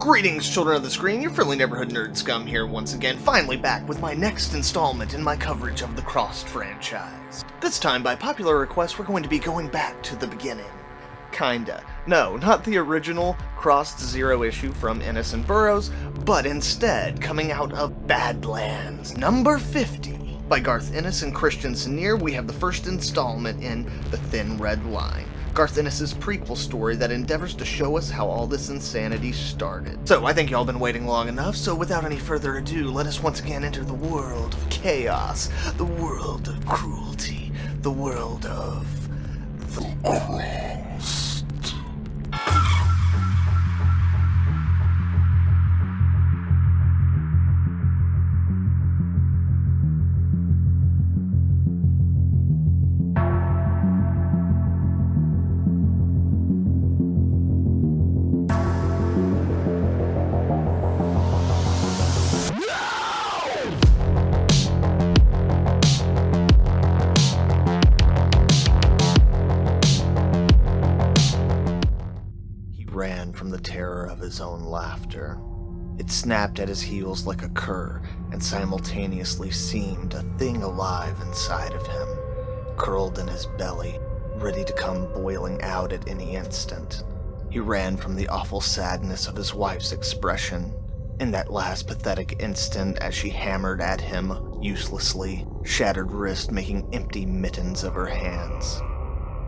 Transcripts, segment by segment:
Greetings, children of the screen, your friendly neighborhood Nerd Scum here once again, finally back with my next installment in my coverage of the Crossed franchise. This time, by popular request, we're going to be going back to the beginning. Kinda. No, not the original Crossed Zero issue from Ennis and Burroughs, but instead coming out of Badlands, number 50. By Garth Ennis and Christian Senior, we have the first installment in The Thin Red Line, Garth Ennis' prequel story that endeavors to show us how all this insanity started. So, I think y'all been waiting long enough, so without any further ado, let us once again enter the world of chaos, the world of cruelty, the world of the Crossed. Ran from the terror of his own laughter. It snapped at his heels like a cur, and simultaneously seemed a thing alive inside of him, curled in his belly, ready to come boiling out at any instant. He ran from the awful sadness of his wife's expression, in that last pathetic instant as she hammered at him uselessly, shattered wrist making empty mittens of her hands.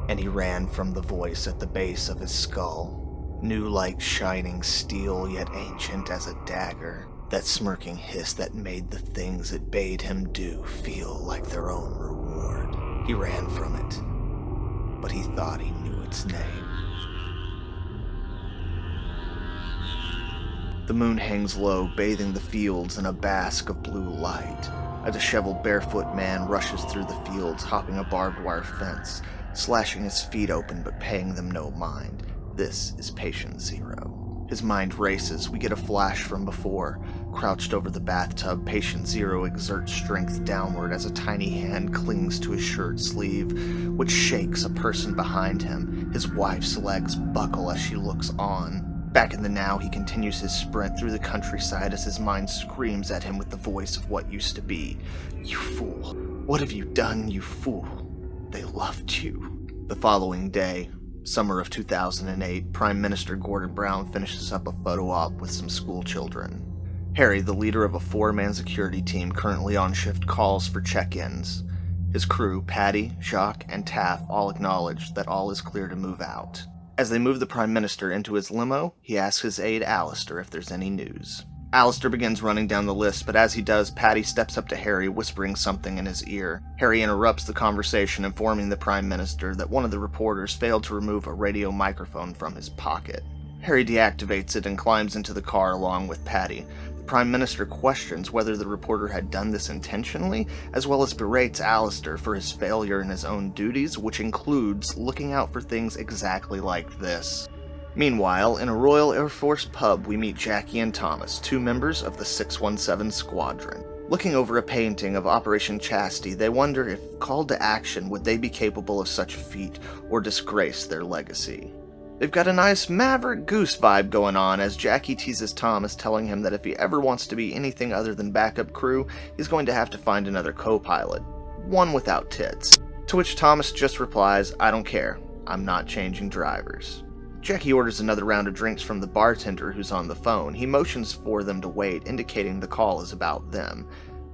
And he ran from the voice at the base of his skull, new like shining steel, yet ancient as a dagger, that smirking hiss that made the things it bade him do feel like their own reward. He ran from it, but he thought he knew its name. The moon hangs low, bathing the fields in a bask of blue light. A disheveled barefoot man rushes through the fields, hopping a barbed wire fence, slashing his feet open but paying them no mind. This is Patient Zero. His mind races. We get a flash from before. Crouched over the bathtub, Patient Zero exerts strength downward as a tiny hand clings to his shirt sleeve, which shakes a person behind him. His wife's legs buckle as she looks on. Back in the now, he continues his sprint through the countryside as his mind screams at him with the voice of what used to be. You fool. What have you done, you fool? They loved you. The following day, summer of 2008, Prime Minister Gordon Brown finishes up a photo op with some school children. Harry, the leader of a 4-man security team currently on shift, calls for check-ins. His crew, Patty, Jacques, and Taff, all acknowledge that all is clear to move out. As they move the Prime Minister into his limo, he asks his aide Alistair if there's any news. Alistair begins running down the list, but as he does, Patty steps up to Harry, whispering something in his ear. Harry interrupts the conversation, informing the Prime Minister that one of the reporters failed to remove a radio microphone from his pocket. Harry deactivates it and climbs into the car along with Patty. The Prime Minister questions whether the reporter had done this intentionally, as well as berates Alistair for his failure in his own duties, which includes looking out for things exactly like this. Meanwhile, in a Royal Air Force pub, we meet Jackie and Thomas, 2 members of the 617 Squadron. Looking over a painting of Operation Chastity, they wonder if, called to action, would they be capable of such a feat, or disgrace their legacy. They've got a nice Maverick Goose vibe going on as Jackie teases Thomas, telling him that if he ever wants to be anything other than backup crew, he's going to have to find another co-pilot. One without tits. To which Thomas just replies, "I don't care. I'm not changing drivers." Jackie orders another round of drinks from the bartender who's on the phone. He motions for them to wait, indicating the call is about them.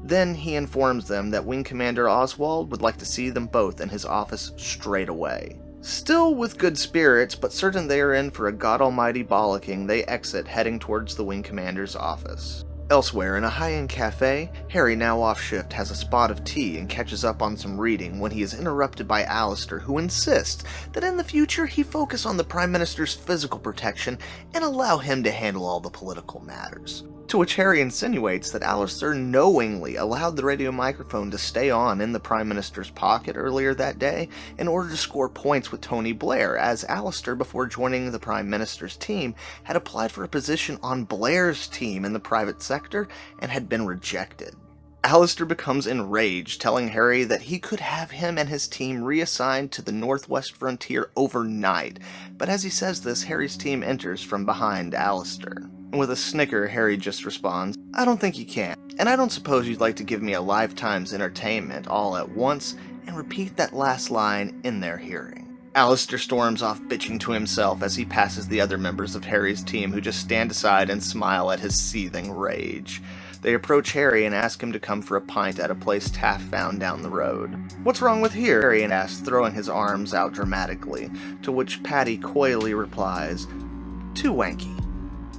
Then he informs them that Wing Commander Oswald would like to see them both in his office straight away. Still with good spirits, but certain they are in for a god almighty bollocking, they exit, heading towards the Wing Commander's office. Elsewhere, in a high-end cafe, Harry, now off shift, has a spot of tea and catches up on some reading when he is interrupted by Alistair, who insists that in the future he focus on the Prime Minister's physical protection and allow him to handle all the political matters. To which Harry insinuates that Alistair knowingly allowed the radio microphone to stay on in the Prime Minister's pocket earlier that day in order to score points with Tony Blair, as Alistair, before joining the Prime Minister's team, had applied for a position on Blair's team in the private sector and had been rejected. Alistair becomes enraged, telling Harry that he could have him and his team reassigned to the northwest frontier overnight, but as he says this, Harry's team enters from behind Alistair. And with a snicker, Harry just responds, "I don't think you can, and I don't suppose you'd like to give me a lifetime's entertainment all at once and repeat that last line in their hearing." Alistair storms off bitching to himself as he passes the other members of Harry's team who just stand aside and smile at his seething rage. They approach Harry and ask him to come for a pint at a place Taff found down the road. "What's wrong with here?" Harry asks, throwing his arms out dramatically, to which Patty coyly replies, "Too wanky."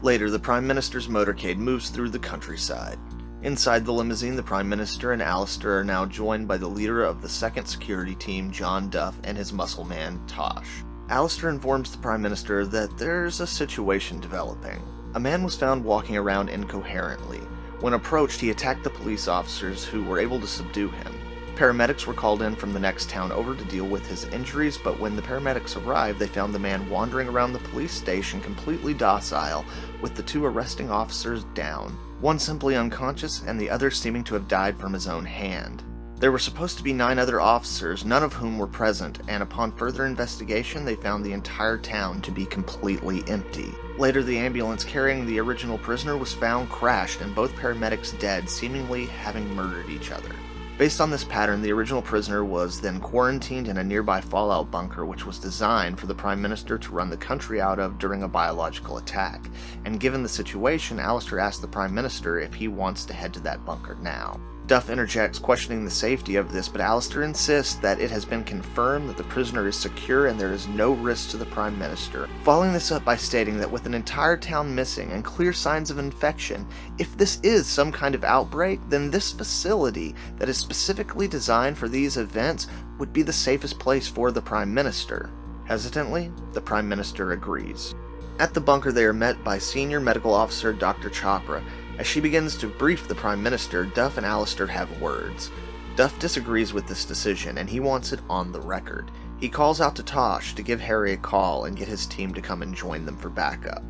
Later, the Prime Minister's motorcade moves through the countryside. Inside the limousine, the Prime Minister and Alistair are now joined by the leader of the second security team, John Duff, and his muscle man, Tosh. Alistair informs the Prime Minister that there's a situation developing. A man was found walking around incoherently. When approached, he attacked the police officers who were able to subdue him. Paramedics were called in from the next town over to deal with his injuries, but when the paramedics arrived, they found the man wandering around the police station completely docile, with the two arresting officers down, one simply unconscious and the other seeming to have died from his own hand. There were supposed to be 9 other officers, none of whom were present, and upon further investigation they found the entire town to be completely empty. Later, the ambulance carrying the original prisoner was found crashed and both paramedics dead, seemingly having murdered each other. Based on this pattern, the original prisoner was then quarantined in a nearby fallout bunker which was designed for the Prime Minister to run the country out of during a biological attack, and given the situation, Alistair asked the Prime Minister if he wants to head to that bunker now. Duff interjects, questioning the safety of this, but Alistair insists that it has been confirmed that the prisoner is secure and there is no risk to the Prime Minister, following this up by stating that with an entire town missing and clear signs of infection, if this is some kind of outbreak, then this facility that is specifically designed for these events would be the safest place for the Prime Minister. Hesitantly, the Prime Minister agrees. At the bunker, they are met by Senior Medical Officer Dr. Chopra. As she begins to brief the Prime Minister, Duff and Alistair have words. Duff disagrees with this decision, and he wants it on the record. He calls out to Tosh to give Harry a call and get his team to come and join them for backup.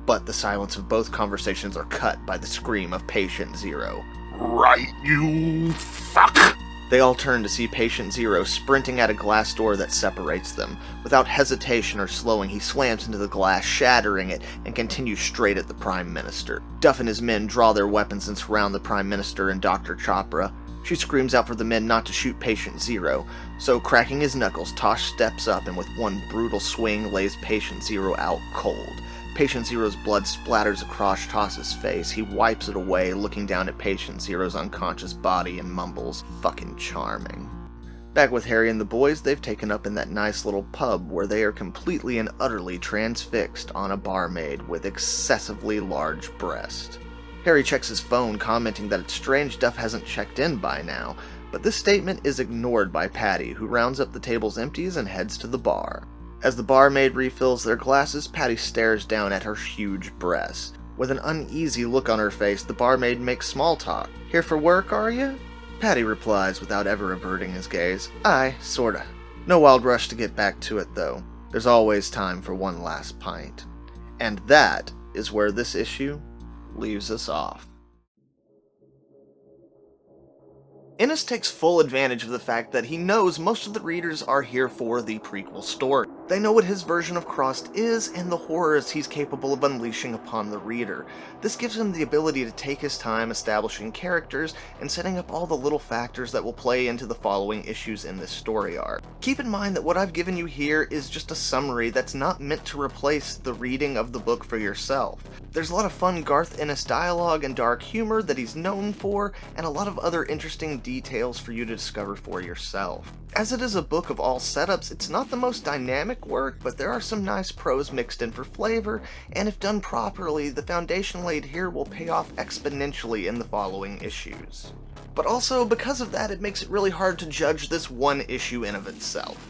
But the silence of both conversations are cut by the scream of Patient Zero. "Right, you fuck!" They all turn to see Patient Zero sprinting at a glass door that separates them. Without hesitation or slowing, he slams into the glass, shattering it, and continues straight at the Prime Minister. Duff and his men draw their weapons and surround the Prime Minister and Dr. Chopra. She screams out for the men not to shoot Patient Zero, so cracking his knuckles, Tosh steps up and with one brutal swing lays Patient Zero out cold. Patient Zero's blood splatters across Tosh's face. He wipes it away, looking down at Patient Zero's unconscious body and mumbles, "Fucking charming." Back with Harry and the boys, they've taken up in that nice little pub where they are completely and utterly transfixed on a barmaid with excessively large breast. Harry checks his phone, commenting that it's strange Duff hasn't checked in by now, but this statement is ignored by Patty, who rounds up the table's empties and heads to the bar. As the barmaid refills their glasses, Patty stares down at her huge breasts. With an uneasy look on her face, the barmaid makes small talk. "Here for work, are you?" Patty replies without ever averting his gaze. "Aye, sorta. No wild rush to get back to it, though. There's always time for one last pint." And that is where this issue leaves us off. Ennis takes full advantage of the fact that he knows most of the readers are here for the prequel story. They know what his version of Crossed is and the horrors he's capable of unleashing upon the reader. This gives him the ability to take his time establishing characters and setting up all the little factors that will play into the following issues in this story arc. Keep in mind that what I've given you here is just a summary that's not meant to replace the reading of the book for yourself. There's a lot of fun Garth Ennis dialogue and dark humor that he's known for, and a lot of other interesting details for you to discover for yourself. As it is a book of all setups, it's not the most dynamic work, but there are some nice prose mixed in for flavor, and if done properly, the foundation laid here will pay off exponentially in the following issues. But also, because of that, it makes it really hard to judge this one issue in of itself.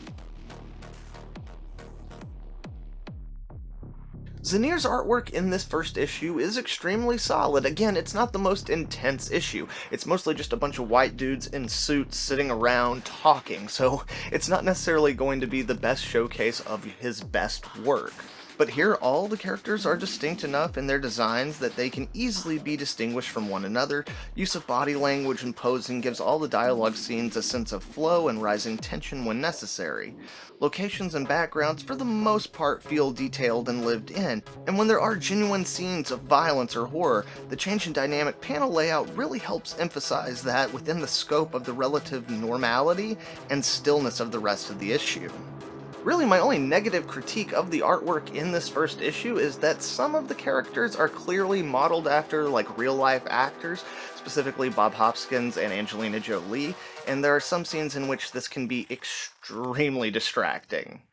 Zanier's artwork in this first issue is extremely solid. Again, it's not the most intense issue. It's mostly just a bunch of white dudes in suits sitting around talking, so it's not necessarily going to be the best showcase of his best work. But here, all the characters are distinct enough in their designs that they can easily be distinguished from one another. Use of body language and posing gives all the dialogue scenes a sense of flow and rising tension when necessary. Locations and backgrounds, for the most part, feel detailed and lived in, and when there are genuine scenes of violence or horror, the change in dynamic panel layout really helps emphasize that within the scope of the relative normality and stillness of the rest of the issue. Really, my only negative critique of the artwork in this first issue is that some of the characters are clearly modeled after real-life actors, specifically Bob Hoskins and Angelina Jolie, and there are some scenes in which this can be extremely distracting.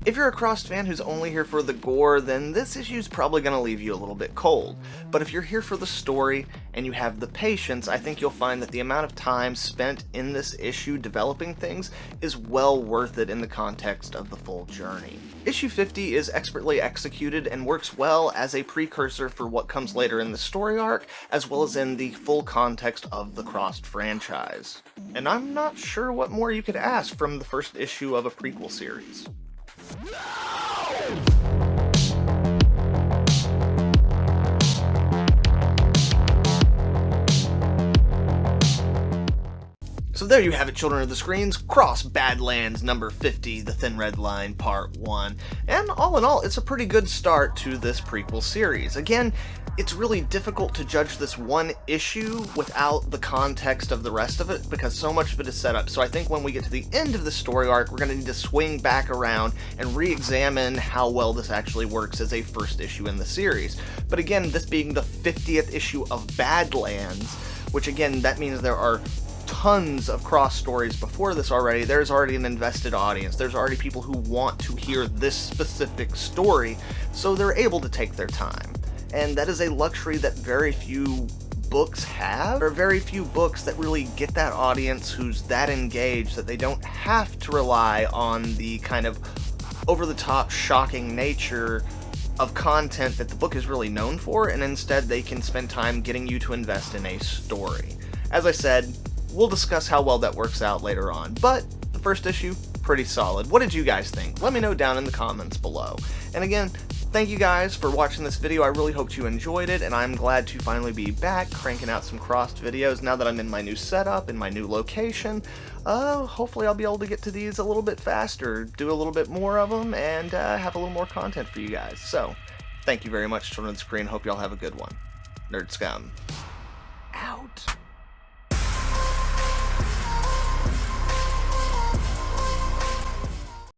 If you're a Crossed fan who's only here for the gore, then this issue's probably going to leave you a little bit cold. But if you're here for the story, and you have the patience, I think you'll find that the amount of time spent in this issue developing things is well worth it in the context of the full journey. Issue 50 is expertly executed and works well as a precursor for what comes later in the story arc, as well as in the full context of the Crossed franchise. And I'm not sure what more you could ask from the first issue of a prequel series. So there you have it, children of the screens, Crossed Badlands number 50, The Thin Red Line Part 1. And all in all, it's a pretty good start to this prequel series. Again, it's really difficult to judge this one issue without the context of the rest of it, because so much of it is set up. So I think when we get to the end of the story arc, we're going to need to swing back around and re-examine how well this actually works as a first issue in the series. But again, this being the 50th issue of Badlands, which again, that means there are tons of cross stories before this already. There's already an invested audience. There's already people who want to hear this specific story, so they're able to take their time. And that is a luxury that very few books have, or very few books that really get that audience who's that engaged that they don't have to rely on the kind of over-the-top shocking nature of content that the book is really known for, and instead they can spend time getting you to invest in a story. As I said, we'll discuss how well that works out later on, but the first issue, pretty solid. What did you guys think? Let me know down in the comments below. And again, thank you guys for watching this video. I really hoped you enjoyed it, and I'm glad to finally be back cranking out some Crossed videos now that I'm in my new setup, in my new location. Hopefully I'll be able to get to these a little bit faster, do a little bit more of them, and have a little more content for you guys. So, thank you very much, children of the screen. Hope y'all have a good one. Nerd Scum. Out.